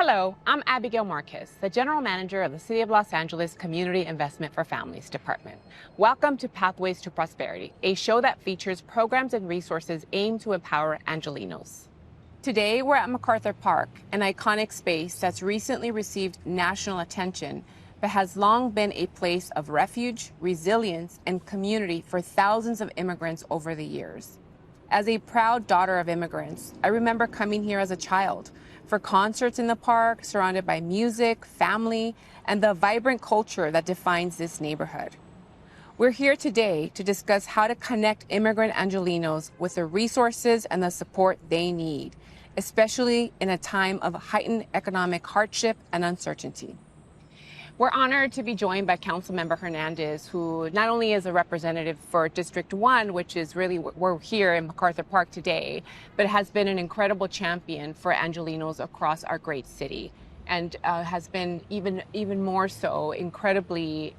Hello, I'm Abigail Marquez, the General Manager of the City of Los Angeles Community Investment for Families Department. Welcome to Pathways to Prosperity, a show that features programs and resources aimed to empower Angelenos. Today, we're at MacArthur Park, an iconic space that's recently received national attention, but has long been a place of refuge, resilience, and community for thousands of immigrants over the years. As a proud daughter of immigrants, I remember coming here as a child for concerts in the park, surrounded by music, family, and the vibrant culture that defines this neighborhood. We're here today to discuss how to connect immigrant Angelenos with the resources and the support they need, especially in a time of heightened economic hardship and uncertainty. We're honored to be joined by Councilmember Hernandez, who not only is a representative for District 1, which is really, we're here in MacArthur Park today, but has been an incredible champion for Angelenos across our great city, and has been even more so incredibly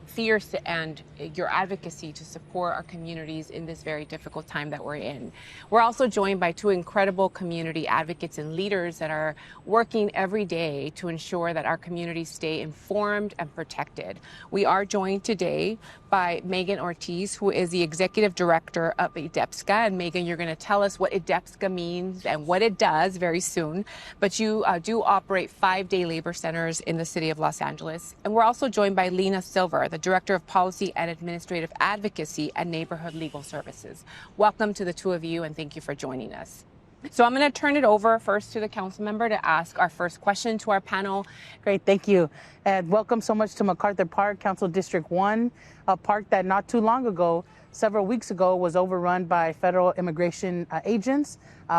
fierce and your advocacy to support our communities in this very difficult time that we're in. We're also joined by two incredible community advocates and leaders that are working every day to ensure that our communities stay informed and protected. We are joined today by Megan Ortiz, who is the Executive Director of ADEPSCA. And Megan, you're going to tell us what ADEPSCA means and what it does very soon. But you do operate 5 day labor centers in the city of Los Angeles. And we're also joined by Lena Silver, the Director of Policy and Administrative Advocacy at Neighborhood Legal Services. Welcome to the two of you, and thank you for joining us. So I'm going to turn it over first to the council member to ask our first question to our panel. Great, thank you. And welcome so much to MacArthur Park, Council District 1, a park that not too long ago, several weeks ago, was overrun by federal immigration agents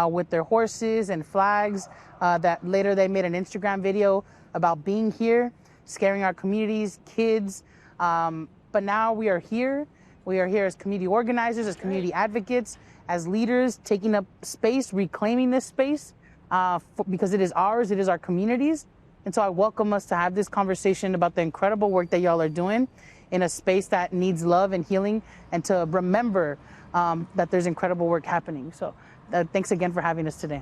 with their horses and flags that later they made an Instagram video about being here, scaring our communities, kids. But now we are here. We are here as community organizers, as community advocates, as leaders, taking up space, reclaiming this space because it is ours, it is our communities. And so I welcome us to have this conversation about the incredible work that y'all are doing in a space that needs love and healing, and to remember that there's incredible work happening. So thanks again for having us today.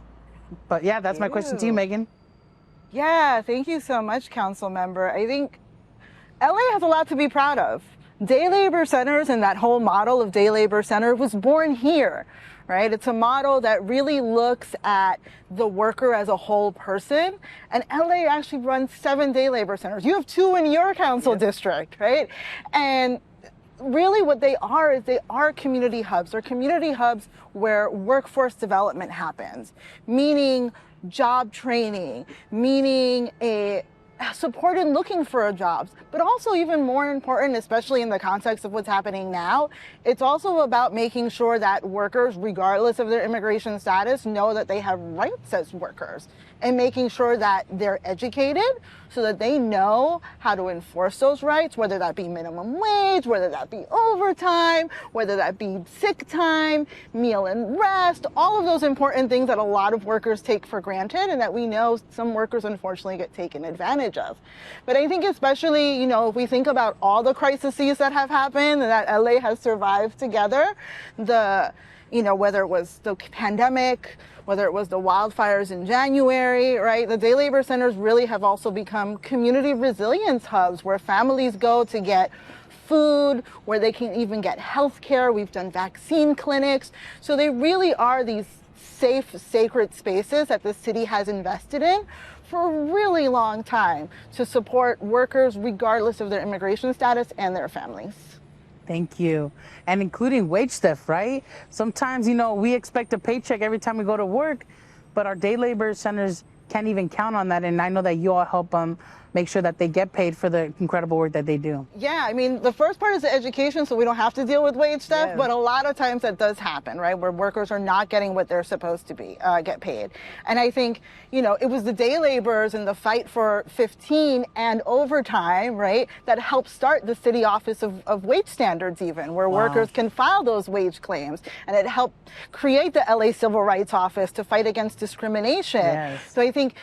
But yeah, that's my question to you, Megan. Yeah, thank you so much, Council Member. I think LA has a lot to be proud of. Day labor centers and that whole model of day labor center was born here, right? It's a model that really looks at the worker as a whole person. And LA actually runs 7 day labor centers. You have 2 in your council district, right? And really what they are is they are community hubs. They're community hubs where workforce development happens, meaning job training, meaning a support in looking for jobs, but also even more important, especially in the context of what's happening now, it's also about making sure that workers, regardless of their immigration status, know that they have rights as workers, and making sure that they're educated so that they know how to enforce those rights, whether that be minimum wage, whether that be overtime, whether that be sick time, meal and rest, all of those important things that a lot of workers take for granted and that we know some workers unfortunately get taken advantage of. But I think especially, if we think about all the crises that have happened and that LA has survived together, whether it was the pandemic, whether it was the wildfires in January, right? The day labor centers really have also become community resilience hubs where families go to get food, where they can even get health care. We've done vaccine clinics. So they really are these safe, sacred spaces that the city has invested in for a really long time to support workers regardless of their immigration status and their families. Thank you. And including wage theft, right? Sometimes, we expect a paycheck every time we go to work, but our day labor centers can't even count on that. And I know that you all help make sure that they get paid for the incredible work that they do. Yeah, I mean, the first part is the education, so we don't have to deal with wage theft, but a lot of times that does happen, right, where workers are not getting what they're supposed to be, get paid. And I think, it was the day laborers and the fight for 15 and overtime, right, that helped start the city office of wage standards even, where workers can file those wage claims. And it helped create the LA Civil Rights Office to fight against discrimination. Yes. So I think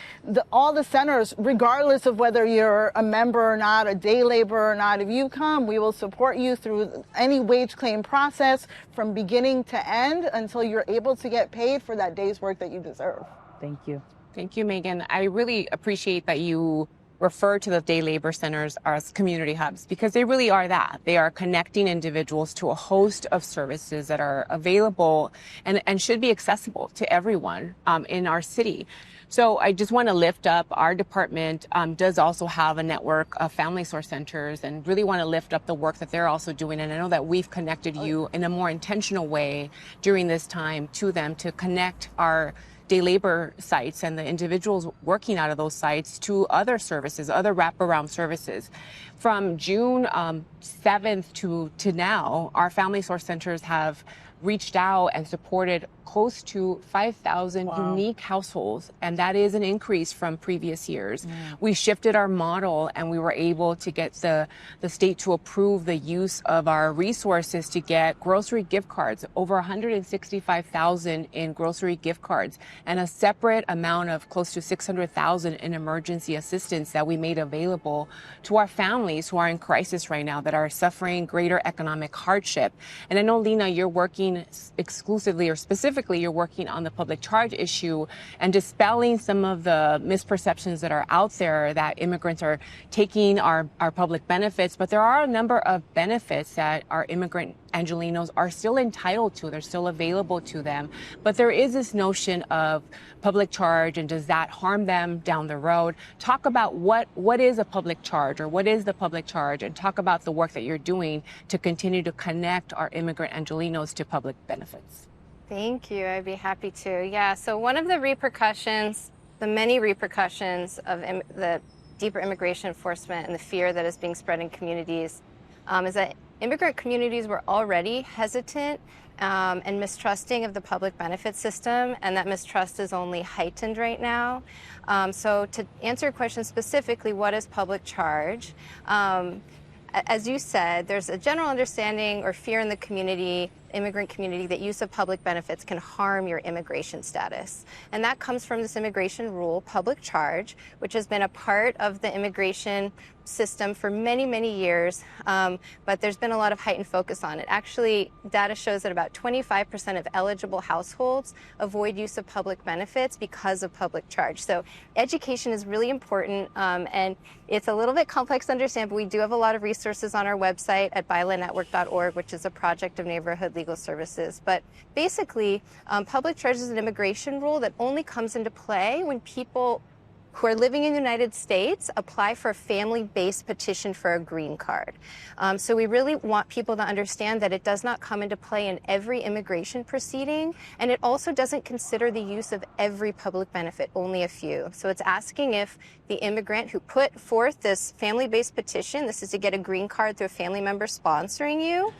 all the centers, regardless of whether you're a member or not, a day laborer or not, if you come, we will support you through any wage claim process from beginning to end until you're able to get paid for that day's work that you deserve. Thank you. Thank you, Megan. I really appreciate that you refer to the day labor centers as community hubs because they really are that. They are connecting individuals to a host of services that are available and should be accessible to everyone in our city. So I just want to lift up our department does also have a network of family source centers and really want to lift up the work that they're also doing. And I know that we've connected you in a more intentional way during this time to them to connect our day labor sites and the individuals working out of those sites to other services, other wraparound services. From June 7th to now, our family source centers have reached out and supported close to 5,000 unique households, and that is an increase from previous years. We shifted our model and we were able to get the state to approve the use of our resources to get grocery gift cards, over 165,000 in grocery gift cards, and a separate amount of close to 600,000 in emergency assistance that we made available to our families who are in crisis right now, that are suffering greater economic hardship. And I know, Lena, you're working exclusively or specifically you're working on the public charge issue and dispelling some of the misperceptions that are out there that immigrants are taking our public benefits. But there are a number of benefits that our immigrant Angelenos are still entitled to. They're still available to them. But there is this notion of public charge, and does that harm them down the road? Talk about what is a public charge, or what is the public charge, and talk about the work that you're doing to continue to connect our immigrant Angelenos to public benefits. Thank you. I'd be happy to. Yeah, so one of the repercussions, the many repercussions of the deeper immigration enforcement and the fear that is being spread in communities is that immigrant communities were already hesitant and mistrusting of the public benefit system, and that mistrust is only heightened right now. So to answer your question specifically, what is public charge? As you said, there's a general understanding or fear in the community, immigrant community, that use of public benefits can harm your immigration status. And that comes from this immigration rule, public charge, which has been a part of the immigration system for many, many years, but there's been a lot of heightened focus on it. Actually, data shows that about 25% of eligible households avoid use of public benefits because of public charge. So education is really important, and it's a little bit complex to understand, but we do have a lot of resources on our website at bylandnetwork.org, which is a project of Neighborhood Legal Services. But basically, public charge is an immigration rule that only comes into play when people who are living in the United States apply for a family-based petition for a green card. So we really want people to understand that it does not come into play in every immigration proceeding, and it also doesn't consider the use of every public benefit, only a few. So it's asking if the immigrant who put forth this family-based petition, this is to get a green card through a family member sponsoring you,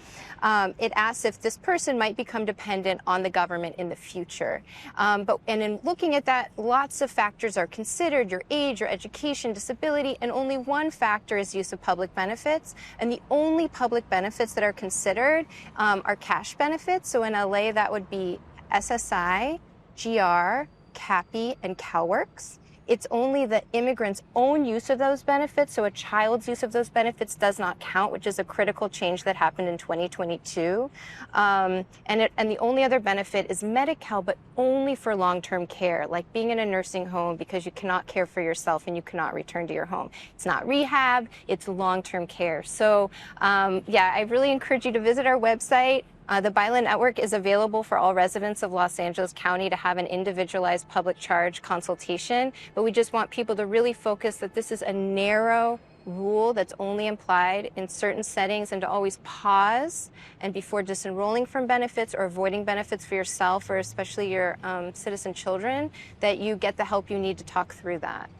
it asks if this person might become dependent on the government in the future. And in looking at that, lots of factors are considered: your age, your education, disability, and only one factor is use of public benefits. And the only public benefits that are considered are cash benefits. So in LA, that would be SSI, GR, CAPI, and CalWORKs. It's only the immigrant's own use of those benefits, so a child's use of those benefits does not count, which is a critical change that happened in 2022. And the only other benefit is Medi-Cal, but only for long-term care, like being in a nursing home because you cannot care for yourself and you cannot return to your home. It's not rehab, it's long-term care. So yeah, I really encourage you to visit our website. The Byland Network is available for all residents of Los Angeles County to have an individualized public charge consultation, but we just want people to really focus that this is a narrow rule that's only applied in certain settings, and to always pause and before disenrolling from benefits or avoiding benefits for yourself or especially your citizen children, that you get the help you need to talk through that.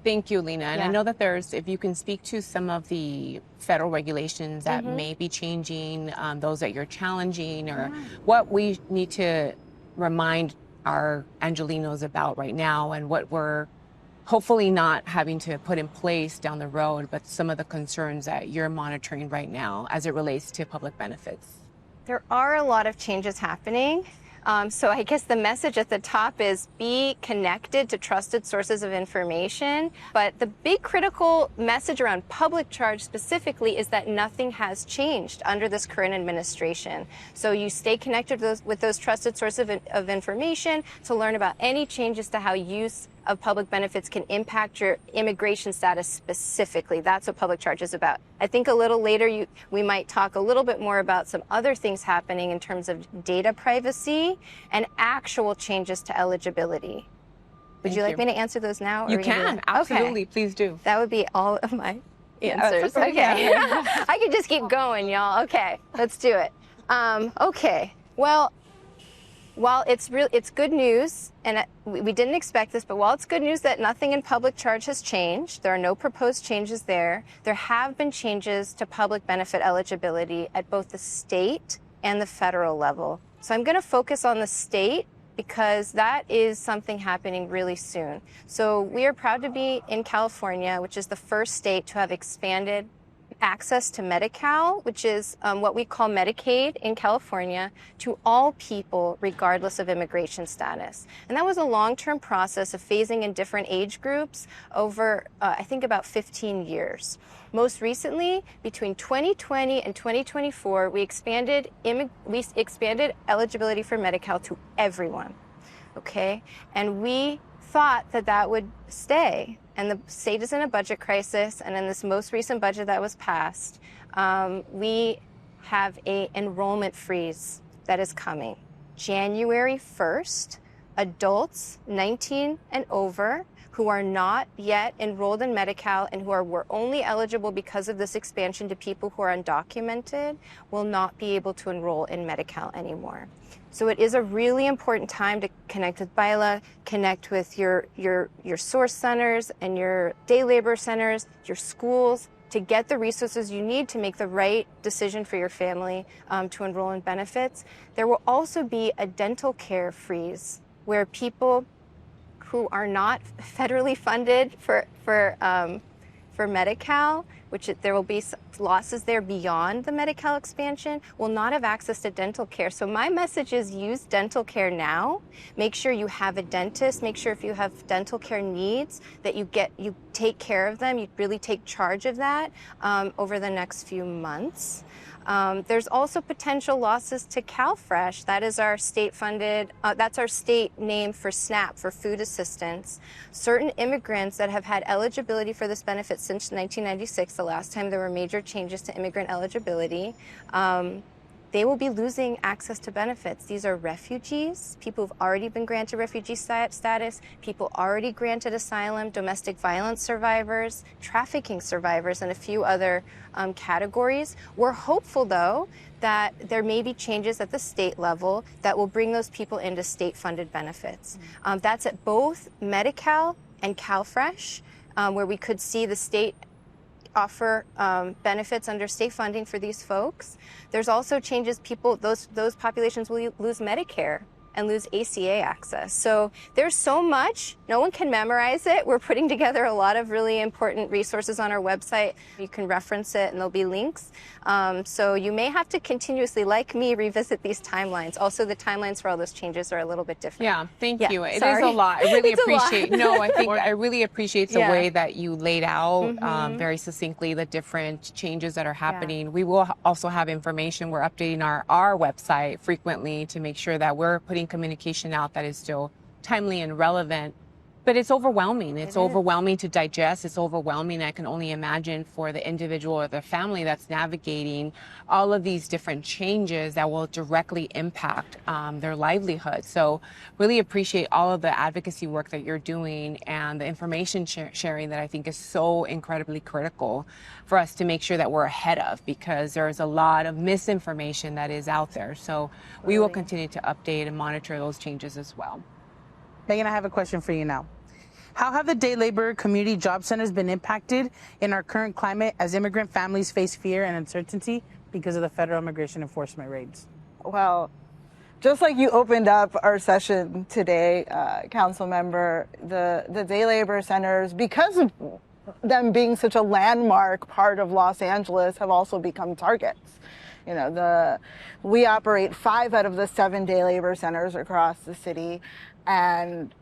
Thank you, Lena. And I know that if you can speak to some of the federal regulations that may be changing, those that you're challenging, or what we need to remind our Angelenos about right now, and what we're hopefully not having to put in place down the road, but some of the concerns that you're monitoring right now as it relates to public benefits. There are a lot of changes happening. So I guess the message at the top is be connected to trusted sources of information. But the big critical message around public charge specifically is that nothing has changed under this current administration. So you stay connected with those trusted sources of information to learn about any changes to how use of public benefits can impact your immigration status specifically. That's what public charge is about. I think a little later we might talk a little bit more about some other things happening in terms of data privacy and actual changes to eligibility. Would you like me to answer those now? You can, absolutely, okay. Please do. That would be all of my answers. Okay, I could just keep going, y'all. Okay, let's do it. Okay, well, while it's good news, and we didn't expect this, but while it's good news that nothing in public charge has changed, there are no proposed changes there, there have been changes to public benefit eligibility at both the state and the federal level. So I'm going to focus on the state because that is something happening really soon. So we are proud to be in California, which is the first state to have expanded access to Medi-Cal, which is what we call Medicaid in California, to all people regardless of immigration status. And that was a long-term process of phasing in different age groups over, I think, about 15 years. Most recently, between 2020 and 2024, we expanded eligibility for Medi-Cal to everyone, okay? And we thought that would stay. And the state is in a budget crisis, and in this most recent budget that was passed, we have an enrollment freeze that is coming. January 1st, adults 19 and over who are not yet enrolled in Medi-Cal and were only eligible because of this expansion to people who are undocumented will not be able to enroll in Medi-Cal anymore. So it is a really important time to connect with BILA, connect with your source centers and your day labor centers, your schools, to get the resources you need to make the right decision for your family to enroll in benefits. There will also be a dental care freeze where people who are not federally funded for Medi-Cal, which there will be losses there beyond the Medi-Cal expansion, will not have access to dental care. So my message is use dental care now. Make sure you have a dentist. Make sure if you have dental care needs that you take care of them. You really take charge of that over the next few months. There's also potential losses to CalFresh. That is our state-funded, that's our state name for SNAP, for food assistance. Certain immigrants that have had eligibility for this benefit since 1996, the last time there were major changes to immigrant eligibility, they will be losing access to benefits. These are refugees, people who've already been granted refugee status, people already granted asylum, domestic violence survivors, trafficking survivors, and a few other categories. We're hopeful, though, that there may be changes at the state level that will bring those people into state-funded benefits. That's at both Medi-Cal and CalFresh, where we could see the state offer benefits under state funding for these folks. There's also changes those populations will lose Medicare and lose ACA access. So there's so much. No one can memorize it. We're putting together a lot of really important resources on our website. You can reference it and there'll be links. So you may have to continuously, like me, revisit these timelines. Also, the timelines for all those changes are a little bit different. Yeah, thank you. It sorry. is a lot. I really It's appreciate. No, I think I really appreciate the way that you laid out very succinctly the different changes that are happening. We will also have information. We're updating our website frequently to make sure that we're putting communication out that is still timely and relevant. But it's overwhelming. It's overwhelming to digest. It's overwhelming. I can only imagine for the individual or the family that's navigating all of these different changes that will directly impact their livelihood. So really appreciate all of the advocacy work that you're doing and the information sharing that I think is so incredibly critical for us to make sure that we're ahead of, because there's a lot of misinformation that is out there. So we will continue to update and monitor those changes as well. Megan, I have a question for you now. How have the day labor community job centers been impacted in our current climate as immigrant families face fear and uncertainty because of the federal immigration enforcement raids? Well, just like you opened up our session today, Council Member, the day labor centers, because of them being such a landmark part of Los Angeles have also become targets. You know, we operate 5 out of the 7 day labor centers across the city, and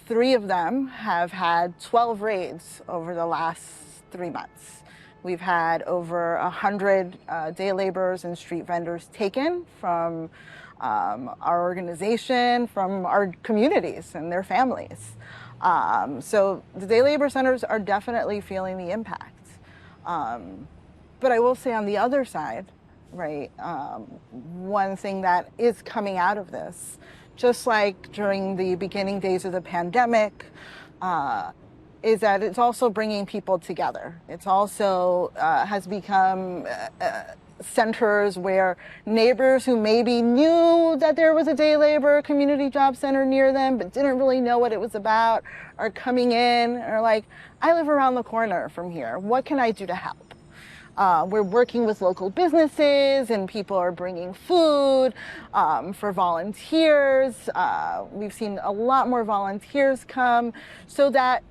3 of them have had 12 raids over the last 3 months. We've had over 100 day laborers and street vendors taken from our organization, from our communities and their families. So the day labor centers are definitely feeling the impact. But I will say on the other side, right, one thing that is coming out of this, just like during the beginning days of the pandemic, is that it's also bringing people together. It's also has become centers where neighbors who maybe knew that there was a day labor community job center near them but didn't really know what it was about are coming in, or like, I live around the corner from here. What can I do to help? We're working with local businesses, and people are bringing food for volunteers. We've seen a lot more volunteers come, so that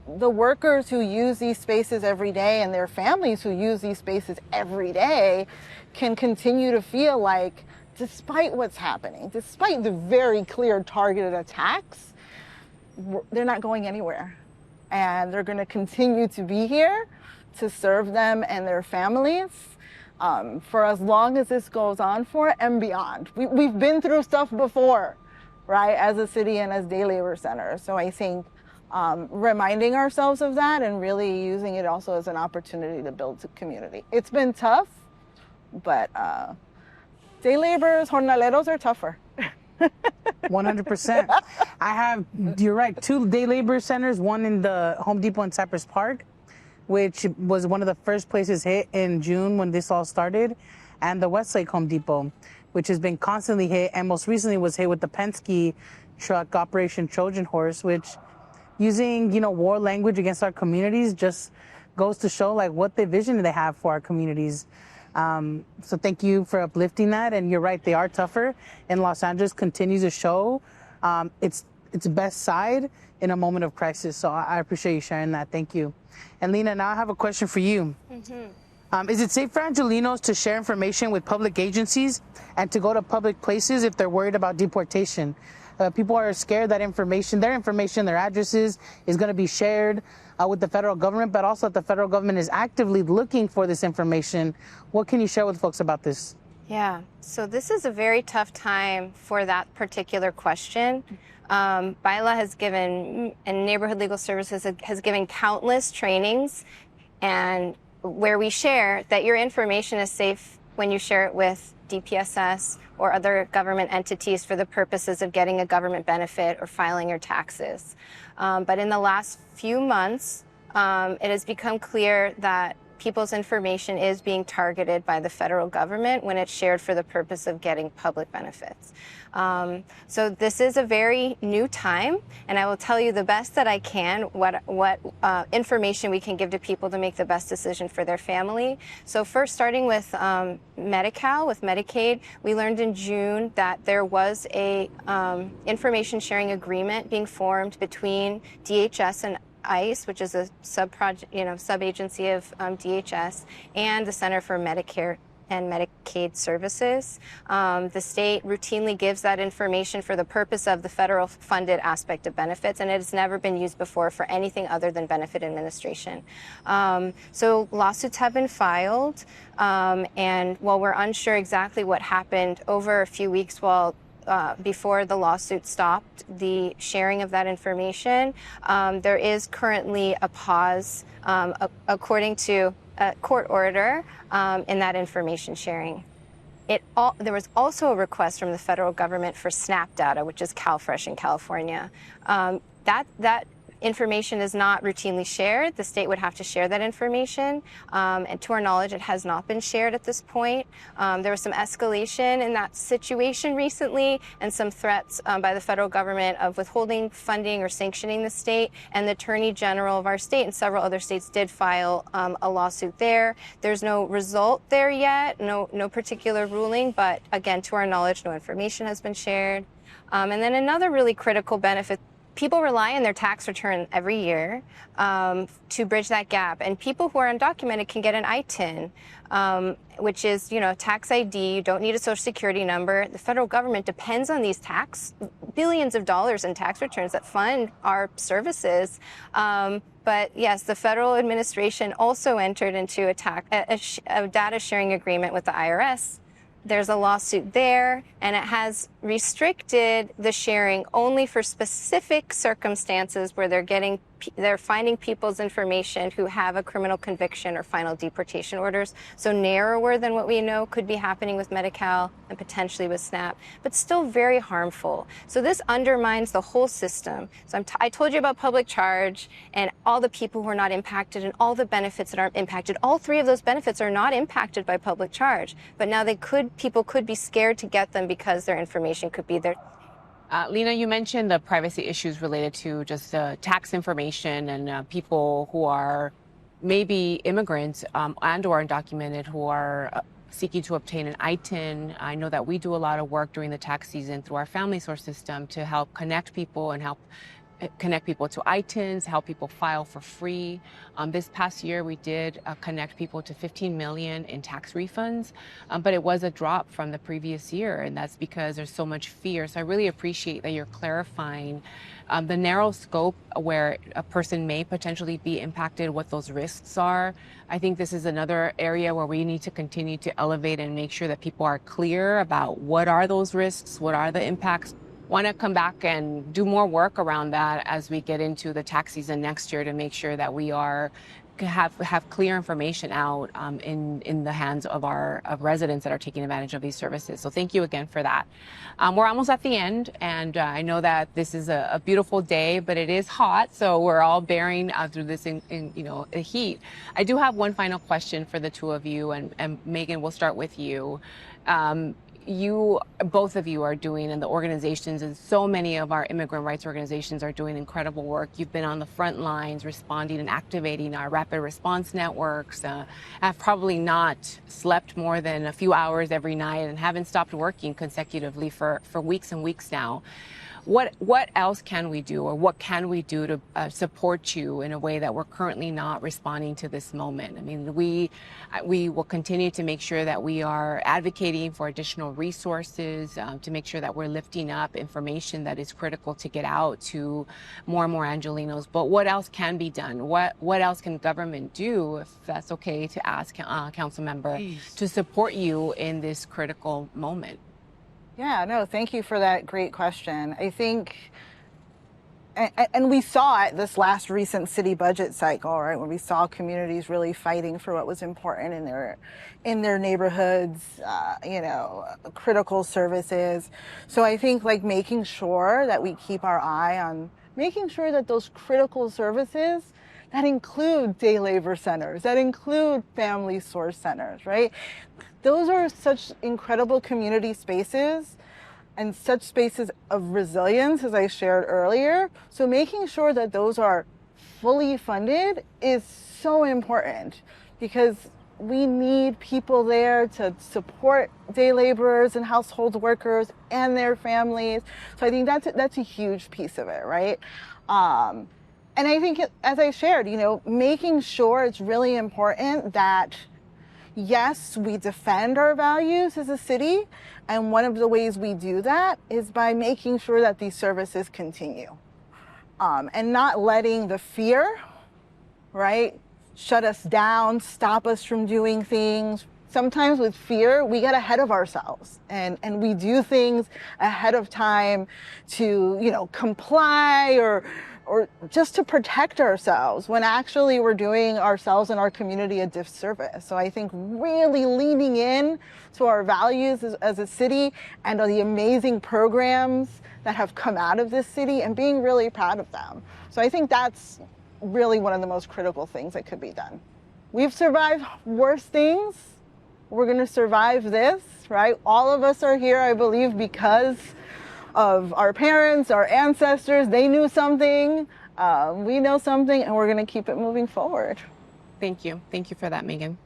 the workers who use these spaces every day and their families who use these spaces every day can continue to feel like, despite what's happening, despite the very clear targeted attacks, they're not going anywhere. And they're going to continue to be here to serve them and their families for as long as this goes on for and beyond. We've been through stuff before, right, as a city and as day labor centers. So I think reminding ourselves of that and really using it also as an opportunity to build a community. It's been tough, but day laborers, jornaleros are tougher. 100%. You're right, 2 day labor centers, one in the Home Depot in Cypress Park, which was one of the first places hit in June when this all started, and the Westlake Home Depot, which has been constantly hit, and most recently was hit with the Penske truck, Operation Trojan Horse, which, using, war language against our communities, just goes to show like what the vision they have for our communities. So thank you for uplifting that. And you're right, they are tougher. And Los Angeles continues to show its best side in a moment of crisis. So I appreciate you sharing that. Thank you. And Lena, now I have a question for you. Mm-hmm. Is it safe for Angelinos to share information with public agencies and to go to public places if they're worried about deportation? People are scared that their information, their addresses is going to be shared with the federal government, but also that the federal government is actively looking for this information. What can you share with folks about this? Yeah, so this is a very tough time for that particular question. BILA has given, and Neighborhood Legal Services has given countless trainings, and where we share that your information is safe when you share it with DPSS or other government entities for the purposes of getting a government benefit or filing your taxes. But in the last few months, it has become clear that people's information is being targeted by the federal government when it's shared for the purpose of getting public benefits. So this is a very new time, and I will tell you the best that I can what information we can give to people to make the best decision for their family. So first, starting with Medi-Cal, with Medicaid, we learned in June that there was a information sharing agreement being formed between DHS and ICE, which is a sub-agency of DHS, and the Center for Medicare and Medicaid Services. The state routinely gives that information for the purpose of the federal funded aspect of benefits, and it has never been used before for anything other than benefit administration. So lawsuits have been filed, and while we're unsure exactly what happened over a few weeks before the lawsuit stopped the sharing of that information, there is currently a pause according to a court order in that information sharing. There was also a request from the federal government for SNAP data, which is CalFresh in California. That information is not routinely shared. The state would have to share that information, and to our knowledge, it has not been shared at this point. There was some escalation in that situation recently, and some threats by the federal government of withholding funding or sanctioning the state, and the Attorney General of our state and several other states did file a lawsuit there. There's no result there yet, no particular ruling, but again, to our knowledge, no information has been shared. And then another really critical benefit people rely on their tax return every year to bridge that gap. And people who are undocumented can get an ITIN, which is, tax ID. You don't need a social security number. The federal government depends on these billions of dollars in tax returns that fund our services. But yes, the federal administration also entered into a data sharing agreement with the IRS. There's a lawsuit there, and it has restricted the sharing only for specific circumstances where they're finding people's information who have a criminal conviction or final deportation orders. So narrower than what we know could be happening with Medi-Cal and potentially with SNAP, but still very harmful. So this undermines the whole system. So I told you about public charge and all the people who are not impacted and all the benefits that aren't impacted. All three of those benefits are not impacted by public charge, but now people could be scared to get them because their information could be there. Lena, you mentioned the privacy issues related to just tax information and people who are maybe immigrants and or undocumented who are seeking to obtain an ITIN. I know that we do a lot of work during the tax season through our family source system to help connect people and help connect people to ITINs, help people file for free. This past year, we did connect people to $15 million in tax refunds, but it was a drop from the previous year, and that's because there's so much fear. So I really appreciate that you're clarifying the narrow scope where a person may potentially be impacted, what those risks are. I think this is another area where we need to continue to elevate and make sure that people are clear about what are those risks, what are the impacts. Want to come back and do more work around that as we get into the tax season next year to make sure that we have clear information out in the hands of residents that are taking advantage of these services. So thank you again for that. We're almost at the end, and I know that this is a beautiful day, but it is hot, so we're all bearing through this in the heat. I do have one final question for the two of you, and Megan, we'll start with you. Both of you are doing, and the organizations and so many of our immigrant rights organizations are doing incredible work. You've been on the front lines responding and activating our rapid response networks. Have probably not slept more than a few hours every night and haven't stopped working consecutively for weeks and weeks now. What else can we do, or what can we do to support you in a way that we're currently not responding to this moment? I mean, we will continue to make sure that we are advocating for additional resources to make sure that we're lifting up information that is critical to get out to more and more Angelenos. But what else can be done? What else can government do, if that's okay to ask, Council Member, to support you in this critical moment? Yeah, no, thank you for that great question. I think, and we saw it this last recent city budget cycle, right, when we saw communities really fighting for what was important in their neighborhoods, critical services. So I think making sure that we keep our eye on making sure that those critical services that include day labor centers, that include family source centers, right? Those are such incredible community spaces and such spaces of resilience, as I shared earlier. So making sure that those are fully funded is so important, because we need people there to support day laborers and household workers and their families. So I think that's a huge piece of it, right? And I think, as I shared, making sure it's really important that, yes, we defend our values as a city, and one of the ways we do that is by making sure that these services continue, and not letting the fear, right, shut us down, stop us from doing things. Sometimes with fear, we get ahead of ourselves and we do things ahead of time to, comply or just to protect ourselves, when actually we're doing ourselves and our community a disservice. So I think really leaning in to our values as a city and the amazing programs that have come out of this city and being really proud of them. So I think that's really one of the most critical things that could be done. We've survived worse things. We're going to survive this, right? All of us are here, I believe, because of our parents, our ancestors. They knew something, we know something, and we're going to keep it moving forward. Thank you. Thank you for that, Megan.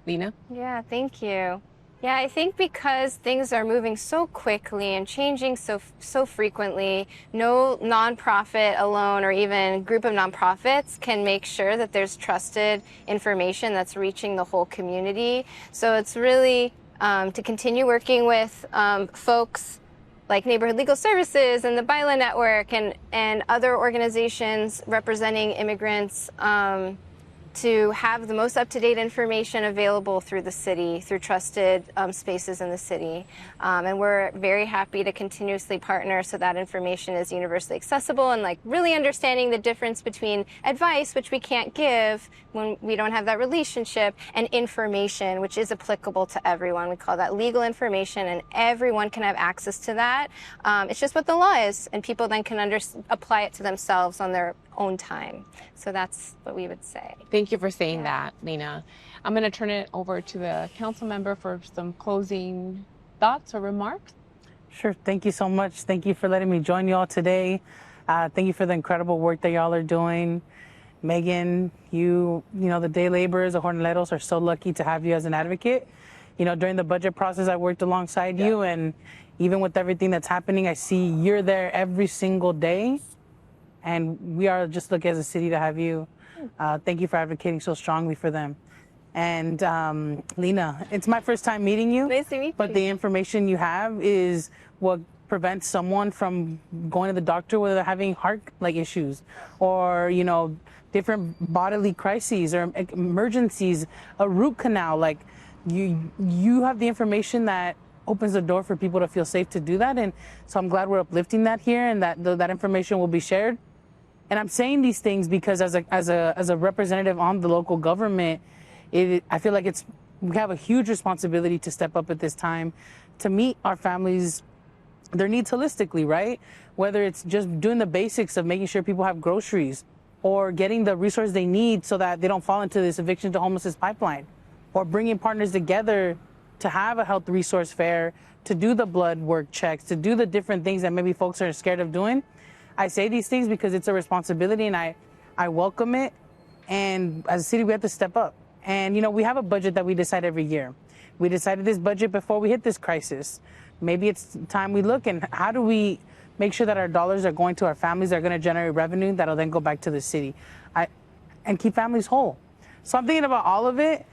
Lena? Yeah, thank you. Yeah, I think because things are moving so quickly and changing so frequently, no nonprofit alone or even group of nonprofits can make sure that there's trusted information that's reaching the whole community. So it's really to continue working with folks like Neighborhood Legal Services and the BILA Network and other organizations representing immigrants to have the most up-to-date information available through the city, through trusted spaces in the city. And we're very happy to continuously partner so that information is universally accessible and like really understanding the difference between advice, which we can't give when we don't have that relationship, and information, which is applicable to everyone. We call that legal information, and everyone can have access to that. It's just what the law is, and people then can apply it to themselves on their own time. So that's what we would say. Thank you for saying that, Lena. I'm going to turn it over to the council member for some closing thoughts or remarks. Sure. Thank you so much. Thank you for letting me join y'all today. Thank you for the incredible work that y'all are doing. Megan, you know, the day laborers, the jornaleros are so lucky to have you as an advocate. You know, during the budget process, I worked alongside you, and even with everything that's happening, I see you're there every single day. And we are just lucky as a city to have you. Thank you for advocating so strongly for them. And Lena, it's my first time meeting you. Nice to meet you. But the information you have is what prevents someone from going to the doctor whether they're having heart issues or, you know, different bodily crises or emergencies, a root canal. Like you have the information that opens the door for people to feel safe to do that. And so I'm glad we're uplifting that here, and that information will be shared. And I'm saying these things because as a representative on the local government, I feel like we have a huge responsibility to step up at this time to meet our families, their needs holistically, right? Whether it's just doing the basics of making sure people have groceries or getting the resources they need so that they don't fall into this eviction to homelessness pipeline, or bringing partners together to have a health resource fair, to do the blood work checks, to do the different things that maybe folks are scared of doing. I say these things because it's a responsibility, and I welcome it. And as a city, we have to step up. And, you know, we have a budget that we decide every year. We decided this budget before we hit this crisis. Maybe it's time we look and how do we make sure that our dollars are going to our families, that are going to generate revenue that'll then go back to the city and keep families whole. So I'm thinking about all of it,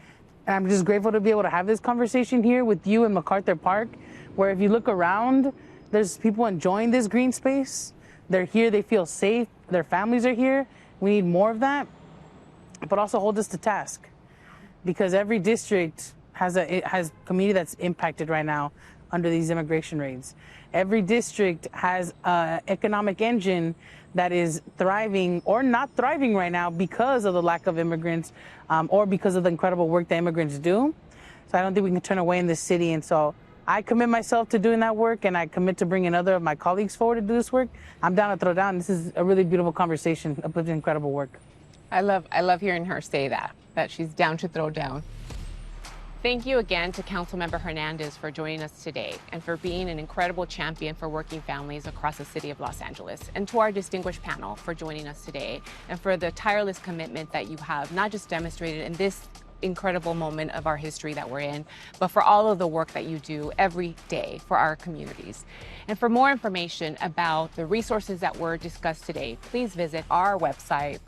and I'm just grateful to be able to have this conversation here with you in MacArthur Park, where if you look around, there's people enjoying this green space. They're here, they feel safe, their families are here. We need more of that, but also hold us to task, because every district has community that's impacted right now under these immigration raids. Every district has an economic engine that is thriving or not thriving right now because of the lack of immigrants or because of the incredible work that immigrants do. So I don't think we can turn away in this city. And so I commit myself to doing that work, and I commit to bringing other of my colleagues forward to do this work. I'm down to throw down. This is a really beautiful conversation, uplifting, incredible work. I love hearing her say that she's down to throw down. Thank you again to Councilmember Hernandez for joining us today and for being an incredible champion for working families across the city of Los Angeles, and to our distinguished panel for joining us today and for the tireless commitment that you have not just demonstrated in this incredible moment of our history that we're in, but for all of the work that you do every day for our communities. And for more information about the resources that were discussed today, please visit our website,